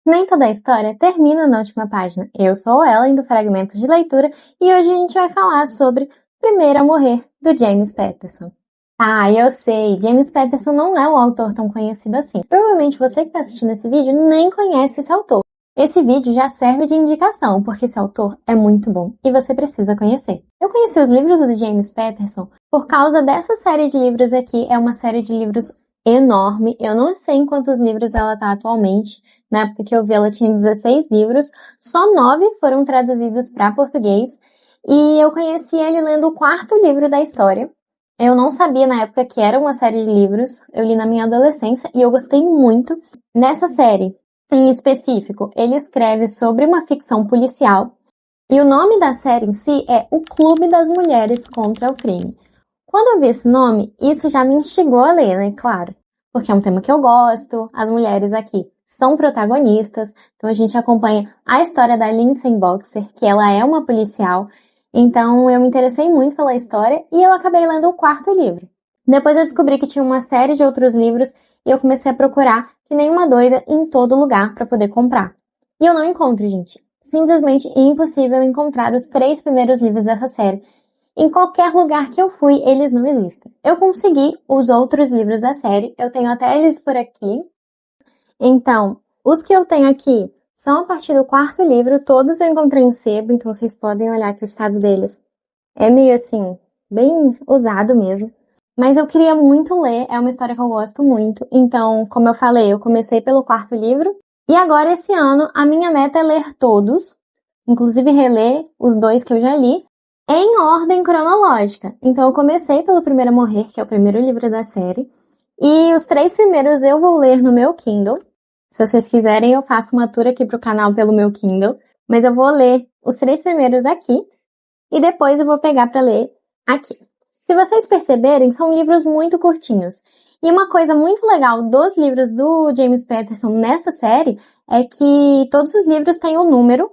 Nem toda a história termina na última página. Eu sou a Ellen do Fragmentos de Leitura e hoje a gente vai falar sobre Primeiro a Morrer, do James Patterson. Ah, eu sei, James Patterson não é um autor tão conhecido assim. Provavelmente você que está assistindo esse vídeo nem conhece esse autor. Esse vídeo já serve de indicação, porque esse autor é muito bom e você precisa conhecer. Eu conheci os livros do James Patterson por causa dessa série de livros aqui. É uma série de livros enorme. Eu não sei em quantos livros ela está atualmente. Na época que eu vi, ela tinha 16 livros. Só 9 foram traduzidos para português. E eu conheci ele lendo o quarto livro da história. Eu não sabia na época que era uma série de livros. Eu li na minha adolescência e eu gostei muito. Nessa série, em específico, ele escreve sobre uma ficção policial. E o nome da série em si é O Clube das Mulheres contra o Crime. Quando eu vi esse nome, isso já me instigou a ler, né? Claro. Porque é um tema que eu gosto, as mulheres aqui são protagonistas, então a gente acompanha a história da Lindsay Boxer, que ela é uma policial. Então eu me interessei muito pela história e eu acabei lendo o quarto livro. Depois eu descobri que tinha uma série de outros livros e eu comecei a procurar, que nem uma doida, em todo lugar para poder comprar. E eu não encontro, gente. Simplesmente impossível encontrar os 3 primeiros livros dessa série. Em qualquer lugar que eu fui, eles não existem. Eu consegui os outros livros da série, eu tenho até eles por aqui. Então, os que eu tenho aqui são a partir do quarto livro, todos eu encontrei em sebo, então vocês podem olhar que o estado deles é meio assim, bem usado mesmo. Mas eu queria muito ler, é uma história que eu gosto muito. Então, como eu falei, eu comecei pelo quarto livro. E agora, esse ano, a minha meta é ler todos, inclusive reler os 2 que eu já li, em ordem cronológica. Então, eu comecei pelo Primeiro a Morrer, que é o primeiro livro da série. E os 3 primeiros eu vou ler no meu Kindle. Se vocês quiserem, eu faço uma tour aqui pro canal pelo meu Kindle. Mas eu vou ler os 3 primeiros aqui. E depois eu vou pegar para ler aqui. Se vocês perceberem, são livros muito curtinhos. E uma coisa muito legal dos livros do James Patterson nessa série é que todos os livros têm o número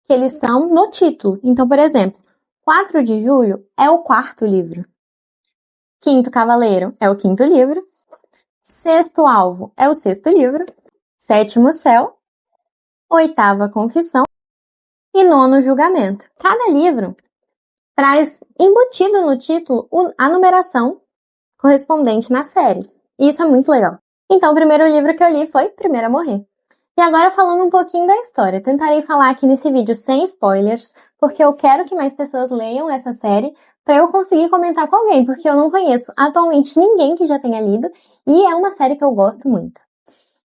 que eles são no título. Então, por exemplo, 4 de julho é o 4º livro. Quinto Cavaleiro é o 5º livro. Sexto Alvo é o 6º livro. Sétimo Céu, 8ª Confissão e 9º Julgamento. Cada livro traz embutido no título a numeração correspondente na série. E isso é muito legal. Então, o primeiro livro que eu li foi Primeiro a Morrer. E agora falando um pouquinho da história. Tentarei falar aqui nesse vídeo sem spoilers, porque eu quero que mais pessoas leiam essa série para eu conseguir comentar com alguém, porque eu não conheço atualmente ninguém que já tenha lido e é uma série que eu gosto muito.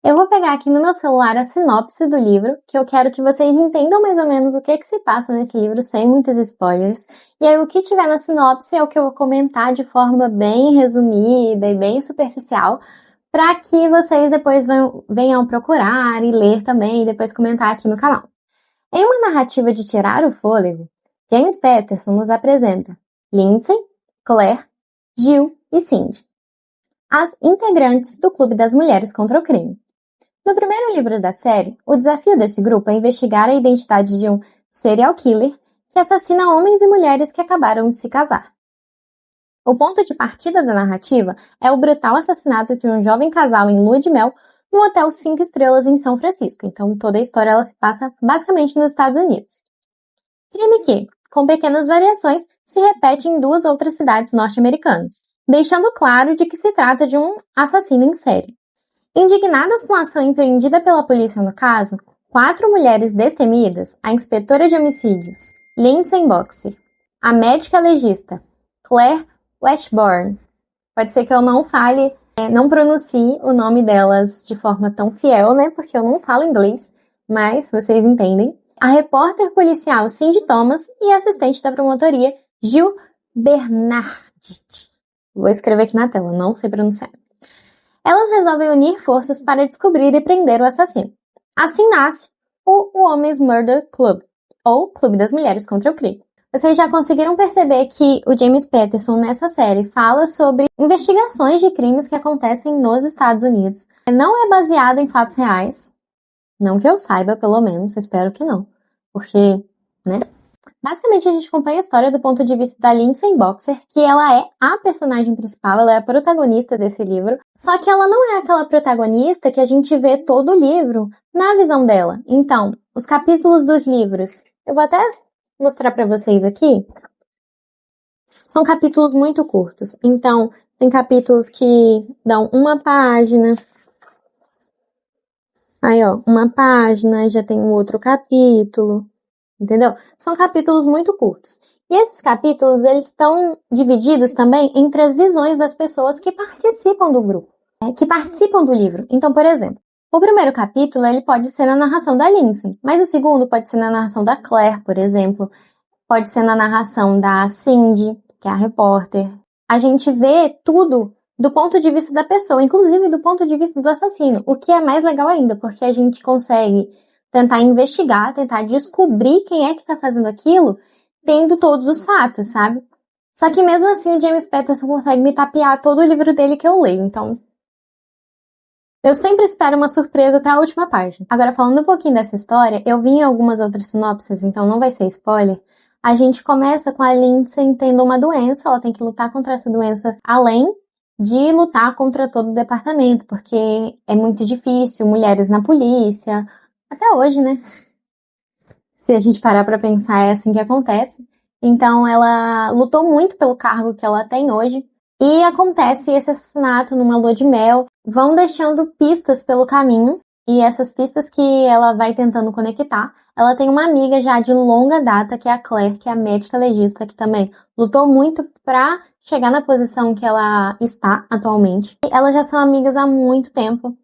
Eu vou pegar aqui no meu celular a sinopse do livro, que eu quero que vocês entendam mais ou menos o que se passa nesse livro, sem muitos spoilers. E aí o que tiver na sinopse é o que eu vou comentar de forma bem resumida e bem superficial, para que vocês depois venham procurar e ler também e depois comentar aqui no canal. Em uma narrativa de tirar o fôlego, James Patterson nos apresenta Lindsay, Claire, Jill e Cindy, as integrantes do Clube das Mulheres contra o Crime. No primeiro livro da série, o desafio desse grupo é investigar a identidade de um serial killer que assassina homens e mulheres que acabaram de se casar. O ponto de partida da narrativa é o brutal assassinato de um jovem casal em lua de mel num hotel 5 estrelas em São Francisco. Então toda a história ela se passa basicamente nos Estados Unidos. Crime que, com pequenas variações, se repete em 2 outras cidades norte-americanas, deixando claro de que se trata de um assassino em série. Indignadas com a ação empreendida pela polícia no caso, 4 mulheres destemidas, a inspetora de homicídios, Lindsay Boxer, a médica legista, Claire Washburn, pode ser que eu não pronuncie o nome delas de forma tão fiel, né, porque eu não falo inglês, mas vocês entendem, a repórter policial Cindy Thomas e a assistente da promotoria, Jill Bernarditt. Vou escrever aqui na tela, não sei pronunciar. Elas resolvem unir forças para descobrir e prender o assassino. Assim nasce o Women's Murder Club, ou Clube das Mulheres contra o Crime. Vocês já conseguiram perceber que o James Patterson nessa série fala sobre investigações de crimes que acontecem nos Estados Unidos. Não é baseado em fatos reais, não que eu saiba pelo menos, espero que não, porque, né? Basicamente, a gente acompanha a história do ponto de vista da Lindsay Boxer, que ela é a personagem principal, ela é a protagonista desse livro. Só que ela não é aquela protagonista que a gente vê todo o livro na visão dela. Então, os capítulos dos livros, eu vou até mostrar para vocês aqui, são capítulos muito curtos. Então, tem capítulos que dão uma página. Aí, ó, uma página, já tem um outro capítulo. Entendeu? São capítulos muito curtos. E esses capítulos, eles estão divididos também entre as visões das pessoas que participam do grupo, que participam do livro. Então, por exemplo, o primeiro capítulo, ele pode ser na narração da Lindsay, mas o segundo pode ser na narração da Claire, por exemplo, pode ser na narração da Cindy, que é a repórter. A gente vê tudo do ponto de vista da pessoa, inclusive do ponto de vista do assassino, o que é mais legal ainda, porque a gente consegue tentar investigar, tentar descobrir quem é que tá fazendo aquilo, tendo todos os fatos, sabe? Só que mesmo assim o James Patterson consegue me tapear todo o livro dele que eu leio, então eu sempre espero uma surpresa até a última página. Agora, falando um pouquinho dessa história, eu vi em algumas outras sinopses, então não vai ser spoiler. A gente começa com a Lindsay tendo uma doença, ela tem que lutar contra essa doença além de lutar contra todo o departamento, porque é muito difícil, mulheres na polícia, até hoje, né? Se a gente parar pra pensar, é assim que acontece. Então, ela lutou muito pelo cargo que ela tem hoje. E acontece esse assassinato numa lua de mel. Vão deixando pistas pelo caminho. E essas pistas que ela vai tentando conectar. Ela tem uma amiga já de longa data, que é a Claire, que é a médica legista, que também lutou muito pra chegar na posição que ela está atualmente. E elas já são amigas há muito tempo.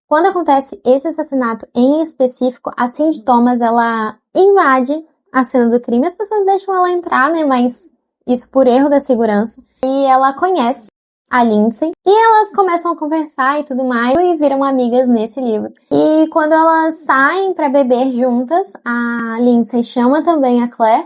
Quando acontece esse assassinato em específico, a Cindy Thomas, ela invade a cena do crime. As pessoas deixam ela entrar, né? Mas isso por erro da segurança. E ela conhece a Lindsay. E elas começam a conversar e tudo mais. E viram amigas nesse livro. E quando elas saem para beber juntas, a Lindsay chama também a Claire.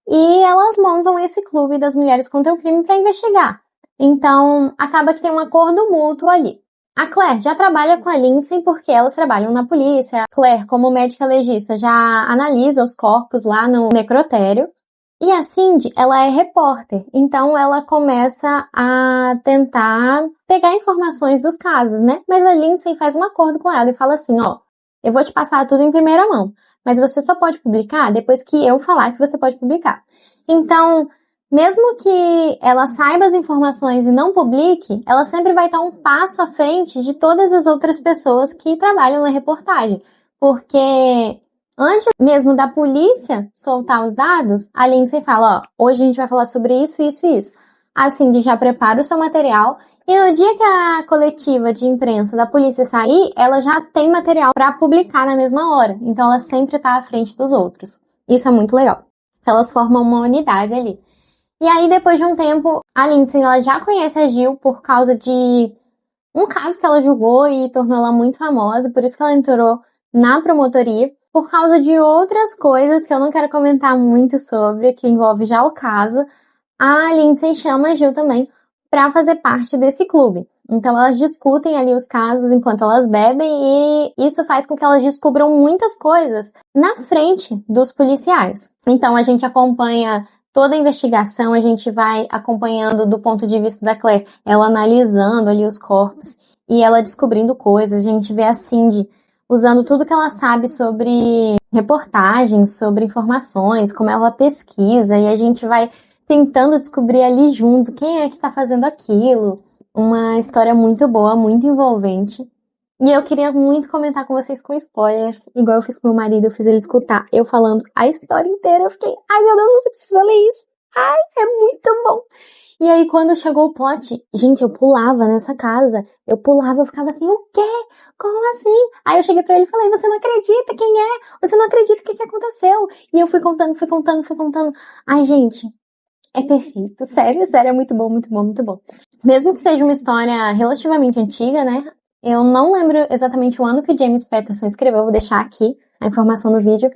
E elas montam esse clube das mulheres contra o crime para investigar. Então, acaba que tem um acordo mútuo ali. A Claire já trabalha com a Lindsay porque elas trabalham na polícia. A Claire, como médica legista, já analisa os corpos lá no necrotério. E a Cindy, ela é repórter, então ela começa a tentar pegar informações dos casos, né? Mas a Lindsay faz um acordo com ela e fala assim, ó, eu vou te passar tudo em primeira mão, mas você só pode publicar depois que eu falar que você pode publicar. Então, mesmo que ela saiba as informações e não publique, ela sempre vai estar um passo à frente de todas as outras pessoas que trabalham na reportagem. Porque antes mesmo da polícia soltar os dados, a Lindsay fala, ó, hoje a gente vai falar sobre isso, isso e isso. A Cindy já prepara o seu material e no dia que a coletiva de imprensa da polícia sair, ela já tem material para publicar na mesma hora. Então ela sempre está à frente dos outros. Isso é muito legal. Elas formam uma unidade ali. E aí, depois de um tempo, a Lindsay ela já conhece a Jill por causa de um caso que ela julgou e tornou ela muito famosa, por isso que ela entrou na promotoria, por causa de outras coisas que eu não quero comentar muito sobre, que envolve já o caso. A Lindsay chama a Jill também para fazer parte desse clube. Então elas discutem ali os casos enquanto elas bebem e isso faz com que elas descubram muitas coisas na frente dos policiais. Então a gente acompanha toda a investigação, a gente vai acompanhando do ponto de vista da Claire, ela analisando ali os corpos e ela descobrindo coisas. A gente vê a Cindy usando tudo que ela sabe sobre reportagens, sobre informações, como ela pesquisa, e a gente vai tentando descobrir ali junto quem é que tá fazendo aquilo. Uma história muito boa, muito envolvente. E eu queria muito comentar com vocês com spoilers, igual eu fiz com meu marido, eu fiz ele escutar eu falando a história inteira. Eu fiquei, ai meu Deus, você precisa ler isso. Ai, é muito bom. E aí quando chegou o plot, gente, eu pulava nessa casa. Eu pulava, eu ficava assim, o quê? Como assim? Aí eu cheguei pra ele e falei, você não acredita quem é? Você não acredita o que aconteceu? E eu fui contando, fui contando, fui contando. Ai, gente, é perfeito. Sério, sério, é muito bom, muito bom, muito bom. Mesmo que seja uma história relativamente antiga, né? Eu não lembro exatamente o ano que o James Patterson escreveu, vou deixar aqui a informação no vídeo.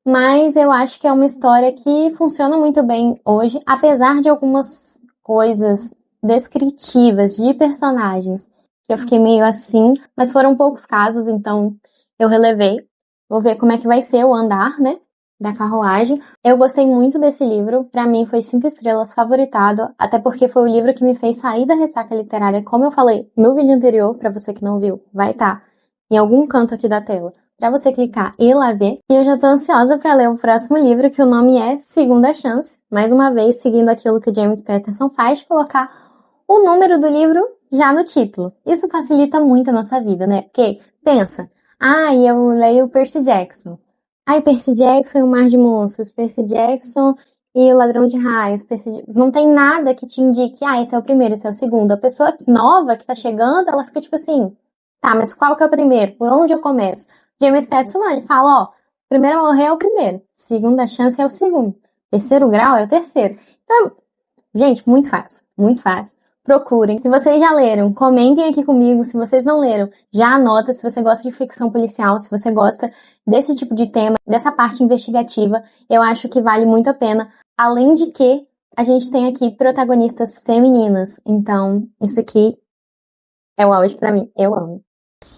Mas eu acho que é uma história que funciona muito bem hoje, apesar de algumas coisas descritivas de personagens que eu fiquei meio assim, mas foram poucos casos, então eu relevei. Vou ver como é que vai ser o andar, né? da Carruagem. Eu gostei muito desse livro, pra mim foi 5 estrelas, favoritado, até porque foi o livro que me fez sair da ressaca literária, como eu falei no vídeo anterior, pra você que não viu, vai estar em algum canto aqui da tela, pra você clicar e ir lá ver. E eu já tô ansiosa pra ler o próximo livro, que o nome é Segunda Chance, mais uma vez seguindo aquilo que o James Patterson faz, de colocar o número do livro já no título. Isso facilita muito a nossa vida, né? Porque, pensa, eu leio Percy Jackson. Percy Jackson e o Mar de Monstros, Percy Jackson e o Ladrão de Raios. Não tem nada que te indique, esse é o primeiro, esse é o segundo. A pessoa nova que tá chegando, ela fica tipo assim, tá, mas qual que é o primeiro? Por onde eu começo? James Patterson não, ele fala, primeiro a morrer é o primeiro, segunda chance é o segundo, terceiro grau é o terceiro. Então, gente, muito fácil, muito fácil. Procurem. Se vocês já leram, comentem aqui comigo. Se vocês não leram, já anota. Se você gosta de ficção policial, se você gosta desse tipo de tema, dessa parte investigativa, eu acho que vale muito a pena. Além de que a gente tem aqui protagonistas femininas. Então, isso aqui é o auge pra mim. Eu amo.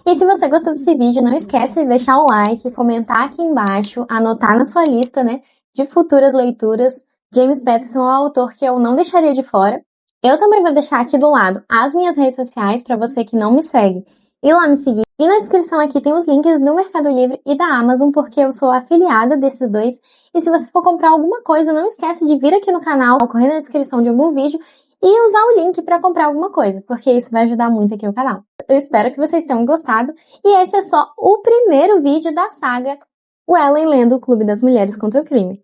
E se você gostou desse vídeo, não esquece de deixar o like, comentar aqui embaixo, anotar na sua lista, né, de futuras leituras. James Patterson é um autor que eu não deixaria de fora. Eu também vou deixar aqui do lado as minhas redes sociais para você que não me segue ir lá me seguir. E na descrição aqui tem os links do Mercado Livre e da Amazon, porque eu sou afiliada desses dois. E se você for comprar alguma coisa, não esquece de vir aqui no canal, correr na descrição de algum vídeo e usar o link para comprar alguma coisa, porque isso vai ajudar muito aqui o canal. Eu espero que vocês tenham gostado. E esse é só o primeiro vídeo da saga O Ellen lendo O Clube das Mulheres contra o Crime.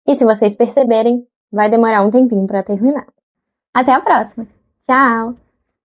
E se vocês perceberem, vai demorar um tempinho para terminar. Até a próxima. Tchau!